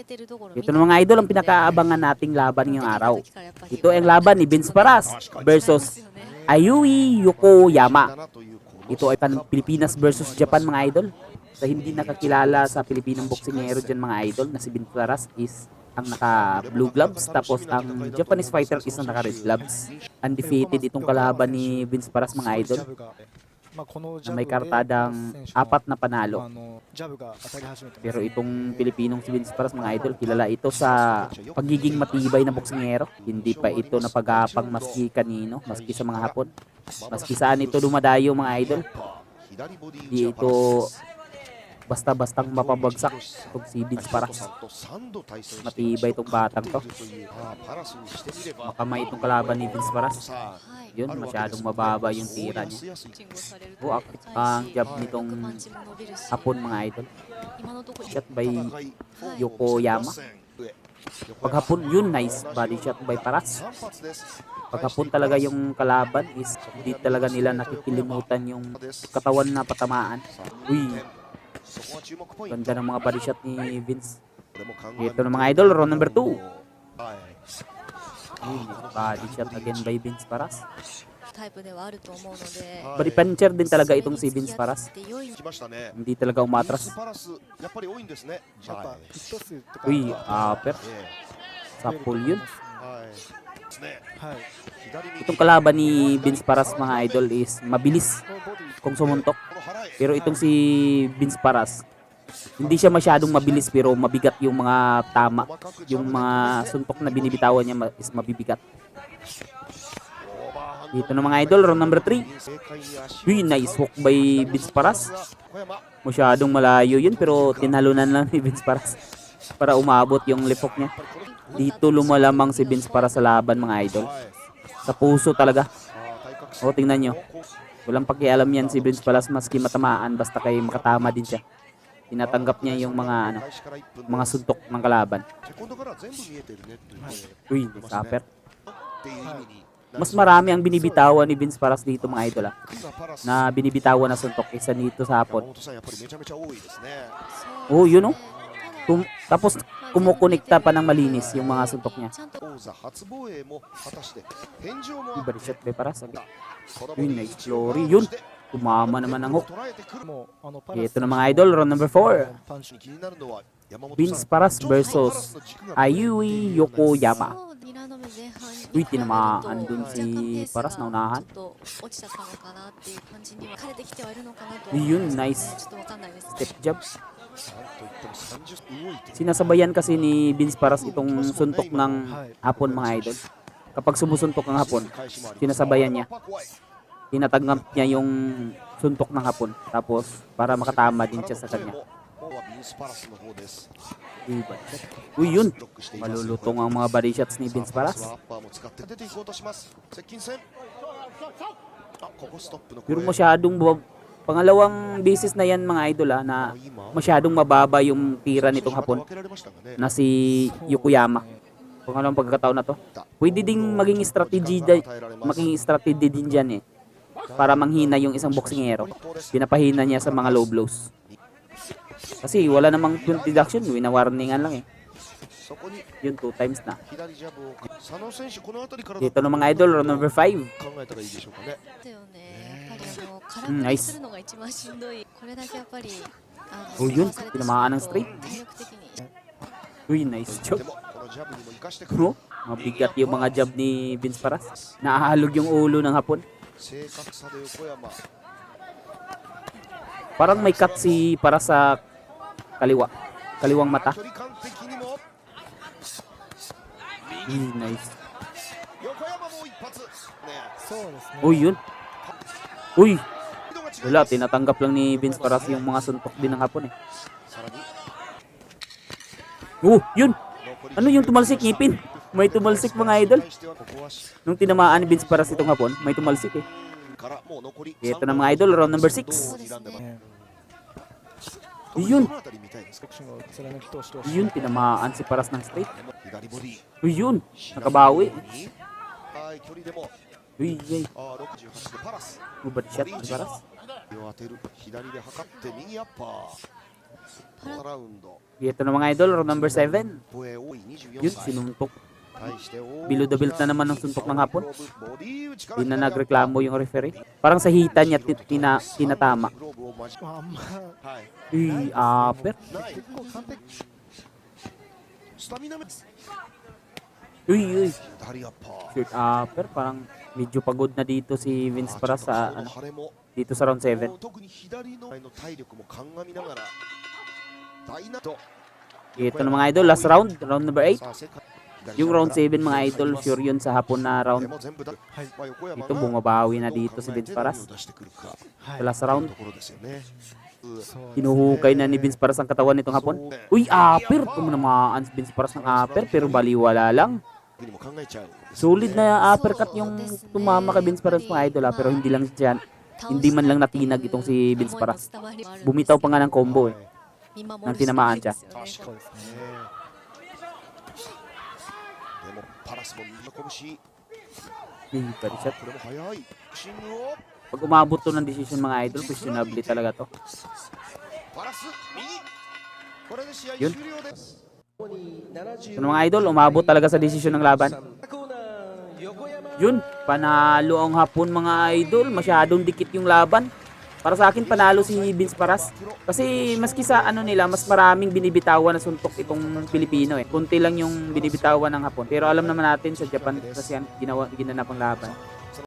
Ito na mga idol ang pinakaabangan nating laban ngayong araw. Ito ang laban ni Vince Paras versus Ayui Yokoyama. Ito ay Pilipinas versus Japan mga idol. Sa hindi nakakilala sa Pilipinong boksingero dyan mga idol na si Vince Paras is ang naka blue gloves, tapos ang Japanese fighter is ang naka red gloves. Undefeated itong kalaban ni Vince Paras mga idol, na may kartadang 4 na panalo. Pero itong Pilipinong si Vince Paras mga idol, kilala ito sa pagiging matibay na boksingero. Hindi pa ito napagapang maski kanino, maski sa mga Hapon, maski saan ito dumadayo mga idol. Hindi ito basta-bastang mapabagsak itong si Vince Paras. Matibay itong batang to. Makamay itong kalaban ni Vince Paras. Yun, masyadong mababa yung tira niya. Ang jab nitong Hapon mga idol. Shot by Yokoyama. Pag Hapon, yun, nice body shot by Paras. Pag Hapon talaga yung kalaban is hindi talaga nila nakikilimutan yung katawan na patamaan. Uy, ganda ng mga body shot ni Vince. Ito na mga idol, round number 2. Body shot again by Vince Paras. Body puncher din talaga itong si Vince Paras. Hindi talaga umatras. Uy, upper. Sa pull yun. Itong kalaban ni Vince Paras mga idol is mabilis kung sumuntok. Pero itong si Vince Paras, hindi siya masyadong mabilis pero mabigat yung mga tama. Yung mga suntok na binibitawan niya is mabibigat. Dito na mga idol, round number 3. Uy, nice hook by Vince Paras. Masyadong malayo yun pero tinalunan lang ni Vince Paras para umabot yung left hook niya. Dito lumalamang si Vince Paras sa laban mga idol. Sa puso talaga. O, tingnan nyo. Walang pakialam yan si Vince Paras maski matamaan, basta kay makatama din siya. Tinatanggap niya yung mga mga suntok ng kalaban. Uy, upper. Mas marami ang binibitawan ni Vince Paras dito mga idol na binibitawan na suntok kaysa dito sa Hapon. Oh, yun oh. Tapos kumukonekta pa ng malinis yung mga suntok niya. Iba rin shot by Paras. Yun, nice glory. Yun, tumama naman ang hook. Ito na mga idol, round number 4. Vince Paras versus Ayui Yokoyama. Uy, tinamaan dun si Paras na unahan. Yun, nice step jab. Sinasabayan kasi ni Vince Paras itong suntok ng Hapon mga idol. Kapag sumusuntok ng Hapon, sinasabayan niya. Tinatanggap niya yung suntok ng Hapon. Tapos para makatama din siya sa kanya. Uy, yun. Malulutong ang mga body shots ni Vince Paras. Pero masyadong pangalawang beses na yan mga idol na masyadong mababa yung tira nitong Hapon na si Yokoyama. Pangalawang pagkakataon na to. Pwede ding maging strategy din dyan para manghina yung isang boksingero. Pinapahina niya sa mga low blows. Kasi wala namang deduction, wina-warningan lang Yun, 2 times na. Dito na mga idol, round number 5. Nice. Oh, yun, tinamaan ng straight. Uy, nice job. Oh, mabigat yung mga jab ni Vince Paras. Naahalog yung ulo ng Hapon. Parang may cut si Paras sa kaliwang mata. Nice. Uy, yun. Uy, wala, tinatanggap lang ni Vince Paras yung mga suntok din ng Hapon yun. Ano yung tumalsik, ngipin? May tumalsik mga idol. Nung tinamaan ni Vince Paras itong Hapon, may tumalsik Ito na mga idol, round number 6. Yun, tinamaan si Paras ng straight. Yun, nakabawi. Yay. Bad shot ni Paras. Ito na mga idol, round number 7. Yun, sinuntok. Below the belt na naman ng suntok ng Hapon. Di na nagreklamo yung referee. Parang sa hita niya tinatama. Uy, upper. Uy. Short upper. Parang medyo pagod na dito si Vince para sa dito sa round 7. Ito na mga idol, last round, round number 8. Yung round 7 mga idol, sure yun sa Hapon na round. Ito bumabawi na dito si Vince Paras. Sa last round. Hinuhukay na ni Vince Paras ang katawan nitong Hapon. Uy, upper! Tumamaan si Vince Paras ng upper pero baliwala lang. Solid na uppercut yung tumama kay Vince Paras mga idol pero hindi man lang natinag itong si Vince Paras. Bumitaw pa nga ng combo nang tinamaan siya. Pag umabot to ng decision mga idol, questionable talaga to. Yun. So mga idol, umabot talaga sa decision ng laban. Yun, panalo ang Hapon mga idol. Masyadong dikit yung laban. Para sa akin, panalo si Vince Paras. Kasi maski sa mas maraming binibitawan na suntok itong Pilipino Kunti lang yung binibitawan ng Hapon. Pero alam naman natin sa Japan kasi ginanap ang laban.